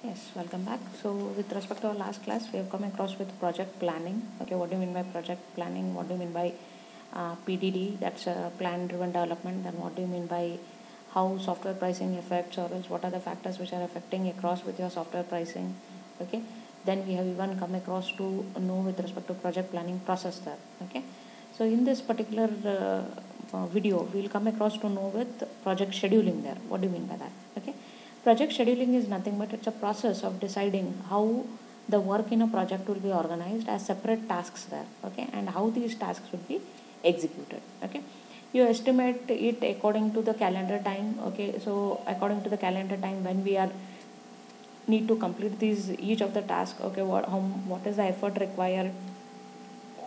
Yes, welcome back. So, with respect to our last class, we have come across with project planning. Okay, what do you mean by project planning? What do you mean by PDD? That's plan-driven development. Then, what do you mean by how software pricing affects, or else what are the factors which are affecting across with your software pricing? Okay. Then we have even come across to know with respect to project planning process there. Okay. So, in this particular video, we will come across to know with project scheduling there. What do you mean by that? Okay. Project scheduling is nothing but it's a process of deciding how the work in a project will be organized as separate tasks there, okay, and how these tasks will be executed, okay. You estimate it according to the calendar time, okay. So according to the calendar time when we are need to complete these each of the tasks, okay, what is the effort required,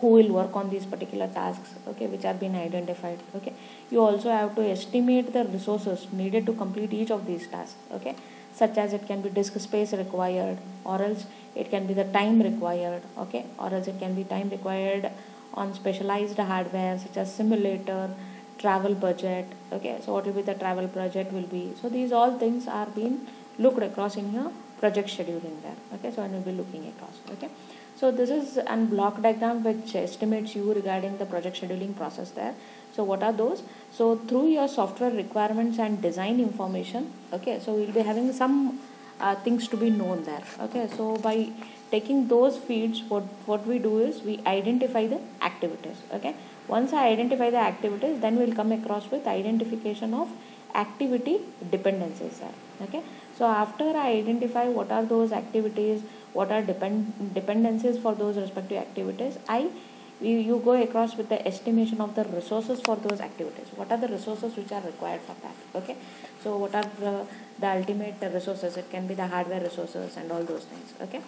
who will work on these particular tasks, okay, which are being identified, okay. You also have to estimate the resources needed to complete each of these tasks, okay, such as it can be disk space required, or else it can be the time required, okay, or else it can be time required on specialized hardware such as simulator, travel budget, okay. So what will be the travel budget will be, so these all things are being looked across in your project scheduling there, okay. So I will be looking across, okay. So this is a block diagram which estimates you regarding the project scheduling process there. So what are those? So through your software requirements and design information, okay, so we'll be having some things to be known there, okay. So by taking those feeds, what we do is we identify the activities, okay. Once I identify the activities, then we'll come across with identification of activity dependencies there, okay. So after I identify what are those activities, what are dependencies for those respective activities, you go across with the estimation of the resources for those activities. What are the resources which are required for that, okay. So what are the ultimate resources? It can be the hardware resources and all those things, okay.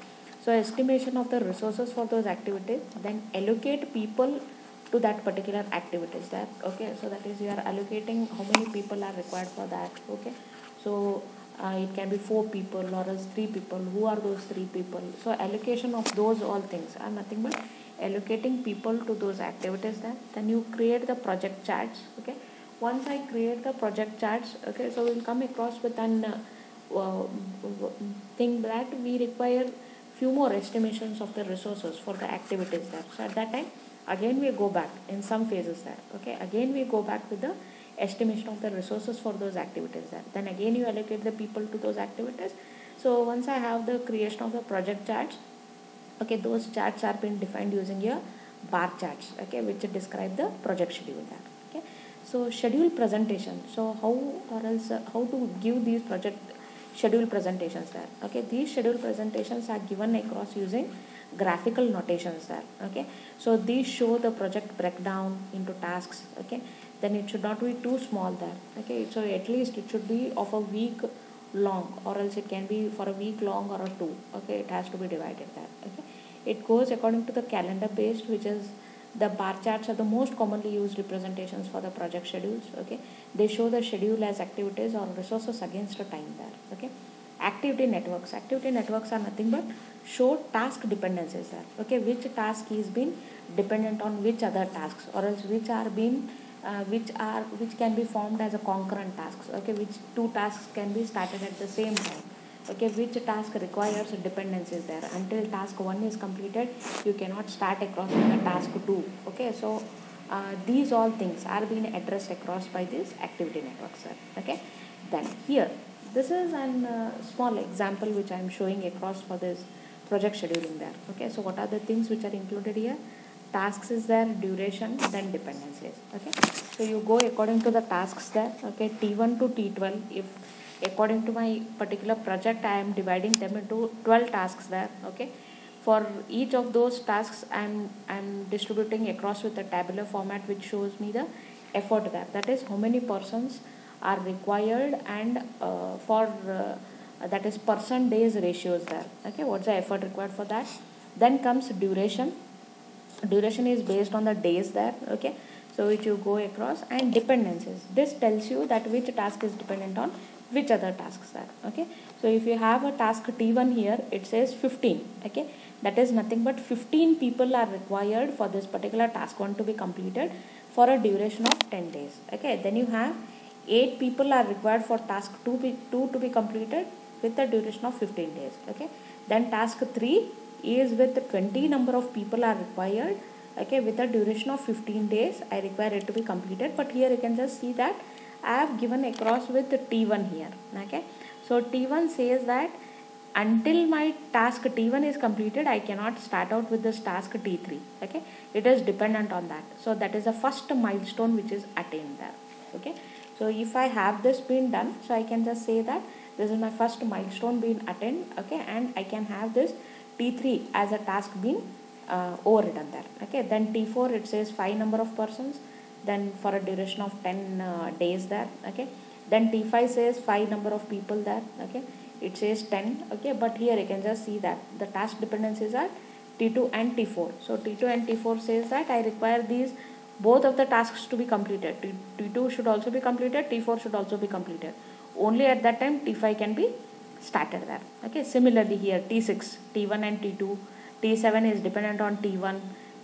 So estimation of the resources for those activities, then allocate people to that particular activities there, okay. So that is you are allocating how many people are required for that, okay. So it can be 4 people or else 3 people. Who are those 3 people? So allocation of those all things are nothing but allocating people to those activities there. Then you create the project charts, okay. Once I create the project charts, okay, so we'll come across with an uh, thing that we require few more estimations of the resources for the activities there. So at that time again we go back in some phases there, okay. Again we go back with the estimation of the resources for those activities there. Then again you allocate the people to those activities. So once I have the creation of the project charts, okay, those charts are being defined using your bar charts, okay, which describe the project schedule there, okay. So schedule presentation, so how or else how to give these project schedule presentations there, okay. These schedule presentations are given across using graphical notations there, okay. So these show the project breakdown into tasks, okay. Then it should not be too small there, okay. So at least it should be of a week long, or else it can be for a week long or a two, okay. It has to be divided there, okay. It goes according to the calendar based, which is the bar charts are the most commonly used representations for the project schedules, okay. They show the schedule as activities or resources against a time there, okay. Activity networks are nothing but show task dependencies there, okay. Which task is being dependent on which other tasks, or else which are being which can be formed as a concurrent tasks, okay. Which two tasks can be started at the same time, okay. Which task requires dependencies there. Until task 1 is completed, you cannot start across with the task 2, okay. So these all things are being addressed across by these activity networks there, okay. Then here this is an small example which I am showing across for this project scheduling there, okay. So what are the things which are included here? Tasks is there, duration, then dependencies, okay. So you go according to the tasks there, okay. T1 to T12, if according to my particular project I am dividing them into 12 tasks there, okay. For each of those tasks I'm distributing across with a tabular format which shows me the effort there, that is how many persons are required, and for that is person days ratios there, okay. What's the effort required for that? Then comes duration is based on the days there, okay. So which you go across, and dependencies, this tells you that which task is dependent on which other tasks there, okay. So if you have a task T1 here, it says 15, okay. That is nothing but 15 people are required for this particular task 1 to be completed for a duration of 10 days, okay. Then you have 8 people are required for task 2 to be completed with a duration of 15 days. Okay, then task 3 is with 20 number of people are required. Okay, with a duration of 15 days I require it to be completed. But here you can just see that I have given across with T1 here. Okay, so T1 says that until my task T1 is completed, I cannot start out with this task T3. Okay, it is dependent on that. So that is the first milestone which is attained there. Okay, so if I have this been done, so I can just say that this is my first milestone being attained. Okay, and I can have this T3 as a task being overridden there. Okay, then T4 it says 5 number of persons, then for a duration of 10 days there. Okay, then T5 says 5 number of people there. Okay, it says 10. Okay, but here you can just see that the task dependencies are T2 and T4. So T2 and T4 says that I require these both of the tasks to be completed. T2 should also be completed, T4 should also be completed. Only at that time T5 can be started there. Okay, similarly here T6, T1 and T2, T7 is dependent on T1,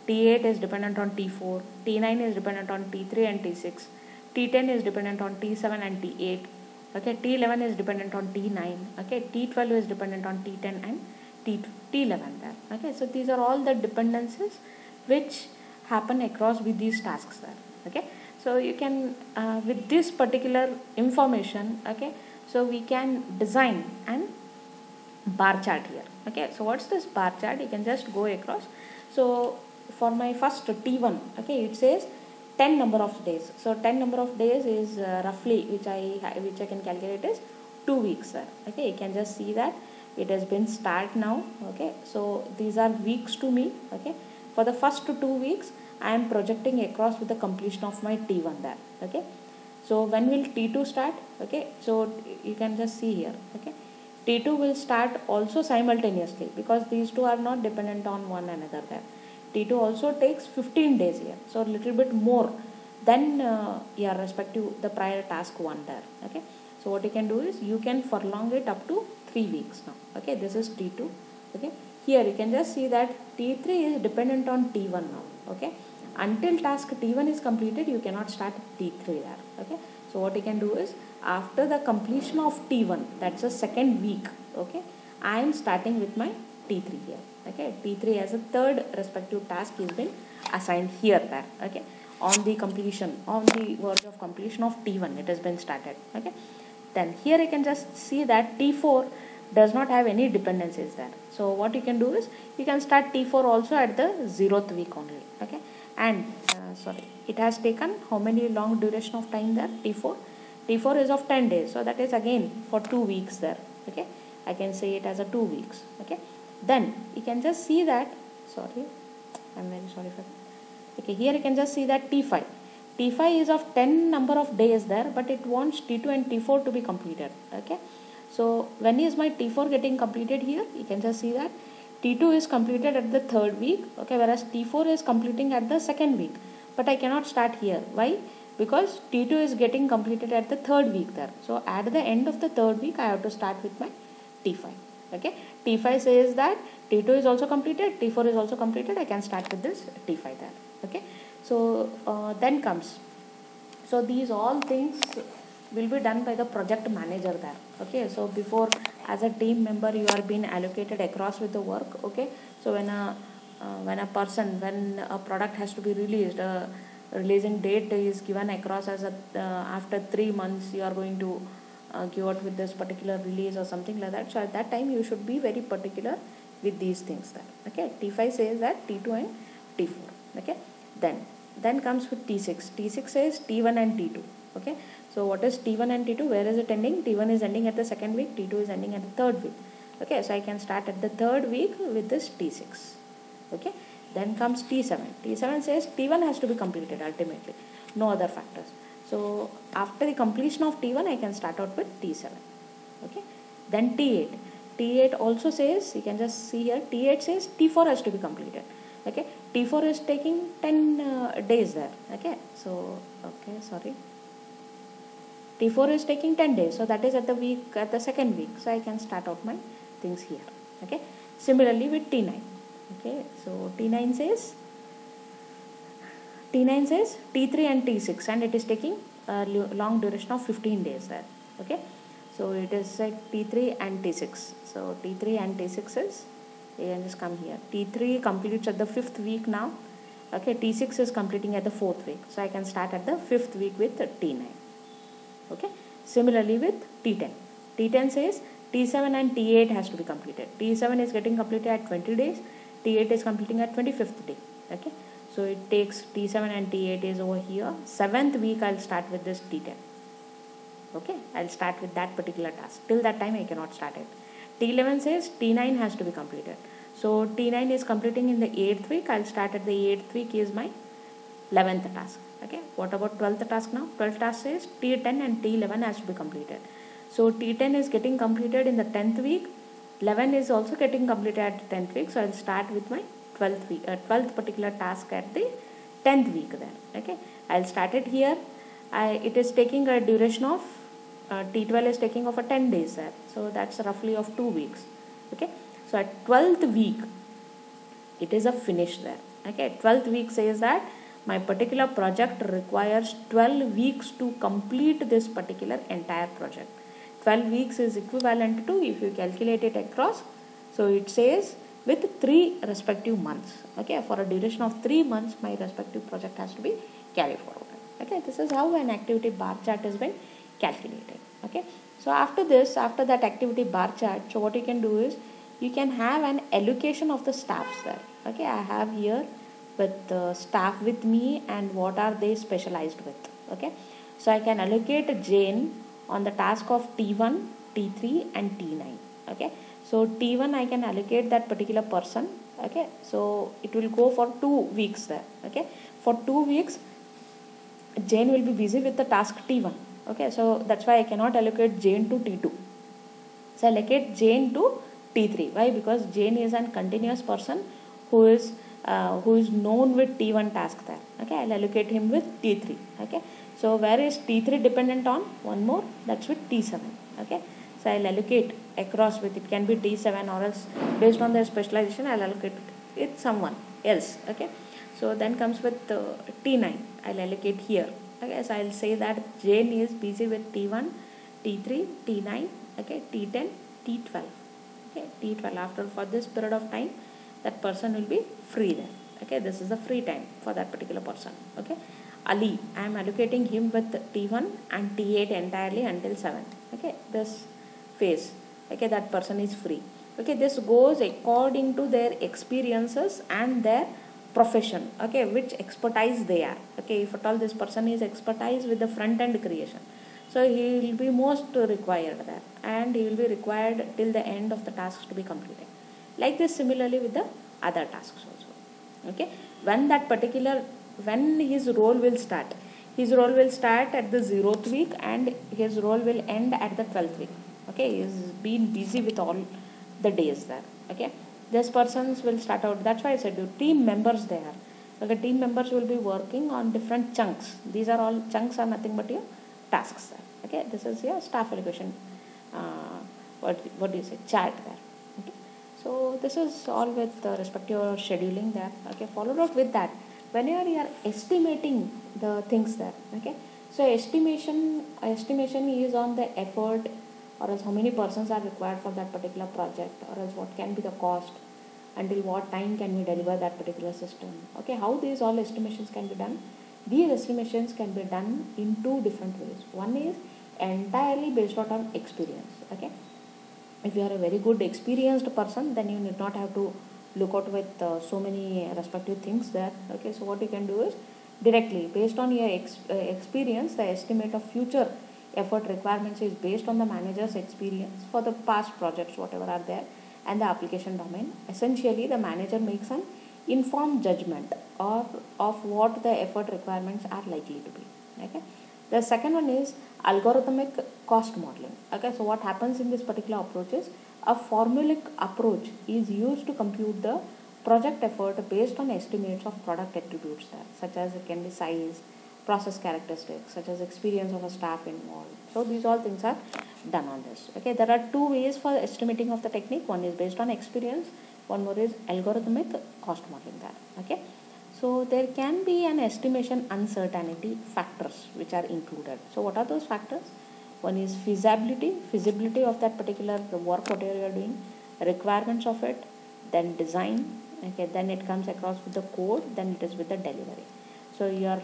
T8 is dependent on T4, T9 is dependent on T3 and T6, T10 is dependent on T7 and T8. Okay, T11 is dependent on T9. Okay, T12 is dependent on T10 and T11 there. Okay, so these are all the dependencies which happen across with these tasks there. Okay, so you can with this particular information, okay, so we can design an bar chart here. Okay, so what's this bar chart? You can just go across. So for my first T1, okay, it says 10 number of days. So 10 number of days is roughly which I can calculate is 2 weeks there. Okay, you can just see that it has been start now. Okay, so these are weeks to me. Okay, for the first 2 weeks I am projecting across with the completion of my T1 there. Okay, so when will T2 start? Okay, so you can just see here. Okay, T2 will start also simultaneously because these two are not dependent on one another there. T2 also takes 15 days here, so a little bit more than your respective the prior task 1 there. Okay, so what you can do is you can prolong it up to 3 weeks now. Okay, this is T2. Okay, here you can just see that T3 is dependent on T1 now. Okay, until task T1 is completed you cannot start T3 there. Okay, so what you can do is after the completion of T1, that's the second week, okay, I am starting with my T3 here. Okay, T3 as a third respective task is been assigned here there. Okay, on the verge of completion of T1 it has been started. Okay, then here you can just see that T4 does not have any dependencies there. So what you can do is you can start T4 also at the 0th week only. Okay, and it has taken how many long duration of time there? T4 is of 10 days, so that is again for 2 weeks there. Okay, I can say it as a 2 weeks. Okay, then you can just see that, I'm very sorry for that. Okay, here you can just see that T5 is of 10 number of days there, but it wants T2 and T4 to be completed. Okay, so when is my T4 getting completed here? You can just see that T2 is completed at the 3rd week. Okay, whereas T4 is completing at the 2nd week, but I cannot start here. Why? Because T2 is getting completed at the 3rd week there. So at the end of the 3rd week I have to start with my T5. Okay, T5 says that T2 is also completed, T4 is also completed, I can start with this T5 there. Okay, so then comes, so these all things will be done by the project manager there. Okay, so before as a team member you are being allocated across with the work. Okay, so when a product has to be released, releasing date is given across as after 3 months you are going to give out with this particular release or something like that. So at that time you should be very particular with these things there. Okay, T5 says that T2 and T4. Okay, then comes with T6. T6 says T1 and T2. Okay, so what is T1 and T2? Where is it ending? T1 is ending at the 2nd week, T2 is ending at the 3rd week. Okay, so I can start at the 3rd week with this T6. Okay, then comes T7. T7 says T1 has to be completed ultimately, no other factors. So after the completion of T1 I can start out with T7. Okay, then T8. T8 also says, you can just see here, T8 says T4 has to be completed. Okay, T4 is taking 10 days there. Okay, so T4 is taking 10 days, so that is at the 2nd week, so I can start out my things here. Okay, similarly with T9. Okay, so T9 says T3 and T6 and it is taking a long duration of 15 days there. Okay, So it is like T3 and T6. So T3 and T6 is, you can just come here. T3 completes at the 5th week now. Okay, T6 is completing at the 4th week. So I can start at the 5th week with T9. Okay, similarly with T10. T10 says T7 and T8 has to be completed. T7 is getting completed at 20 days. T8 is completing at 25th day. Okay, so it takes T7 and T8 is over here. 7th week I'll start with this T10. Okay, I'll start with that particular task. Till that time I cannot start it. T11 says T9 has to be completed. So T9 is completing in the 8th week. I'll start at the 8th week is my 11th task. Okay, what about 12th task now? 12th task says T10 and T11 has to be completed. So T10 is getting completed in the 10th week. 11 is also getting completed at 10th week. So I'll start with my 12th week, 12th particular task at the 10th week there. Okay, I'll start it here. It is taking a duration of T12 is taking of a 10 days there. So that's roughly of 2 weeks. Okay, so at 12th week it is a finish there. Okay, 12th week says that my particular project requires 12 weeks to complete this particular entire project. 12 weeks is equivalent to, if you calculate it across, so it says with 3 respective months. Okay, for a duration of 3 months my respective project has to be carried forward. Okay, this is how an activity bar chart has been calculated. Okay, so after this, after that activity bar chart, so what you can do is you can have an allocation of the staffs there. Okay, I have here with the staff with me and what are they specialized with. Okay, so I can allocate Jane on the task of T1, T3 and T9. Okay, so T1 I can allocate that particular person. Okay, so it will go for 2 weeks there. Okay, for 2 weeks Jane will be busy with the task T1. Okay, so that's why I cannot allocate Jane to T2. So I allocate Jane to T3. Why? Because Jane is a continuous person who is known with T1 task there. Okay, I'll allocate him with T3. Okay, so where is T3 dependent on? One more, that's with T7. Okay, so I'll allocate across with, it can be T7 or else based on their specialization I'll allocate it someone else. Okay, so then comes with T9. I'll allocate here. Okay, so I'll say that Jane is busy with T1, T3, T9, okay, T10, T12. Okay, T12, after for this period of time that person will be free there. Okay, this is the free time for that particular person. Okay, Ali, I am allocating him with T1 and T8 entirely until 7. Okay, this phase. Okay, that person is free. Okay, this goes according to their experiences and their profession. Okay, which expertise they are. Okay, if at all this person is expertise with the front end creation, so he will be most required there and he will be required till the end of the tasks to be completed. Like this similarly with the other tasks also. Okay, when that particular, when his role will start, his role will start at the 0th week and his role will end at the 12th week. Okay, he has been busy with all the days there. Okay, this persons will start out, that's why I said you team members there. Okay, team members will be working on different chunks. These are all chunks, are nothing but your tasks there. Okay, this is your staff allocation what do you say, chart there. Okay, so this is all with respect to your scheduling there. Okay, followed up with that, whenever you are estimating the things there. Okay, so estimation is on the effort or else how many persons are required for that particular project, or else what can be the cost, until what time can we deliver that particular system. Okay, how these all estimations can be done? These estimations can be done in 2 different ways. One is entirely based on experience. Okay, if you are a very good experienced person, then you need not have to look out with so many respective things there. Okay, so what you can do is directly based on your experience, the estimate of future effort requirements is based on the manager's experience for the past projects whatever are there and the application domain. Essentially the manager makes an informed judgment of what the effort requirements are likely to be. Okay, the second one is algorithmic cost modeling. Okay, so what happens in this particular approach is a formulaic approach is used to compute the project effort based on estimates of product attributes there, such as it can be size, process characteristics, such as experience of a staff involved. So these all things are done on this. Okay, there are 2 ways for estimating of the technique. One is based on experience, one more is algorithmic cost modeling there. Okay, so there can be an estimation uncertainty factors which are included. So what are those factors? One is feasibility of that particular work, whatever you are doing, requirements of it, then design, okay, then it comes across with the code, then it is with the delivery. So your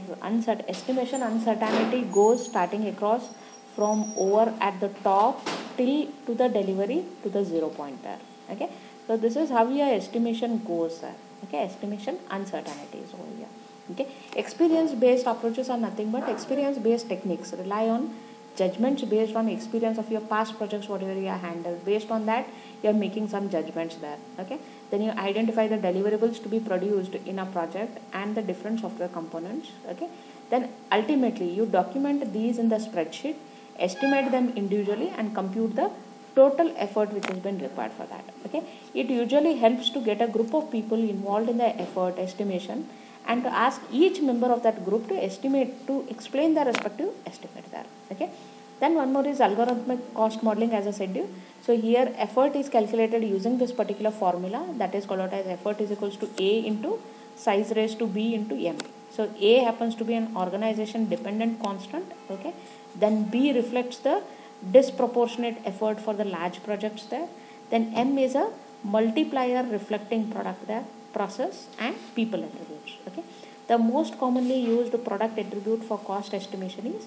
estimation uncertainty goes starting across from over at the top till to the delivery to the 0 point there. Okay, so this is how your estimation goes there. Okay, estimation uncertainty is over here. Okay, experience based approaches are nothing but experience based techniques, rely on judgments based on experience of your past projects, whatever you have handled. Based on that, you are making some judgments there. Okay, then you identify the deliverables to be produced in a project and the different software components. Okay, then ultimately you document these in the spreadsheet, estimate them individually, and compute the total effort which has been required for that. Okay, it usually helps to get a group of people involved in the effort estimation and to ask each member of that group to explain their respective estimate there. Okay, then one more is algorithmic cost modeling, as I said you. So here effort is calculated using this particular formula that is called out as effort is equals to A into size raised to B into M. So A happens to be an organization dependent constant. Okay, then B reflects the disproportionate effort for the large projects there. Then M is a multiplier reflecting product there, process and people attributes. Okay, the most commonly used product attribute for cost estimation is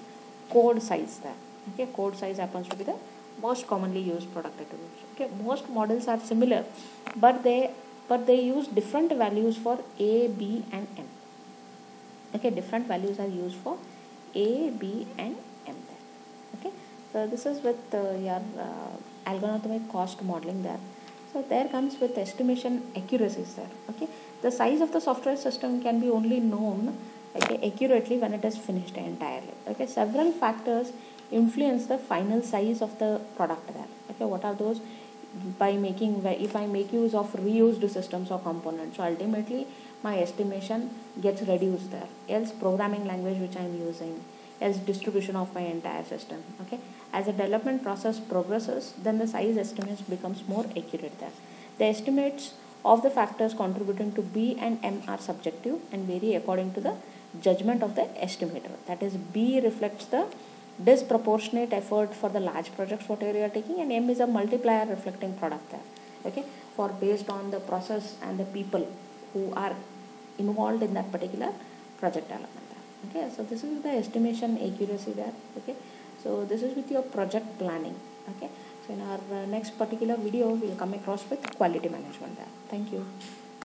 code size there. Okay, code size happens to be the most commonly used product attributes. Okay, most models are similar, but they use different values for A, B and M. Okay, different values are used for A, B and M there. Okay, so this is with your algorithmic cost modeling there. So there comes with estimation accuracies there. Okay, the size of the software system can be only known, okay, accurately when it is finished entirely. Okay, several factors influence the final size of the product there. Okay, what are those? By making, if I make use of reused systems or components, so ultimately my estimation gets reduced there. Else programming language which I am using, else distribution of my entire system. Okay, as the development process progresses, then the size estimates becomes more accurate there. The estimates of the factors contributing to B and M are subjective and vary according to the judgment of the estimator. That is, B reflects the disproportionate effort for the large projects whatever you are taking, and M is a multiplier reflecting product there. Okay, for based on the process and the people who are involved in that particular project development there. Okay, so this is the estimation accuracy there. Okay, so this is with your project planning. Okay, so in our next particular video we will come across with quality management there. Thank you.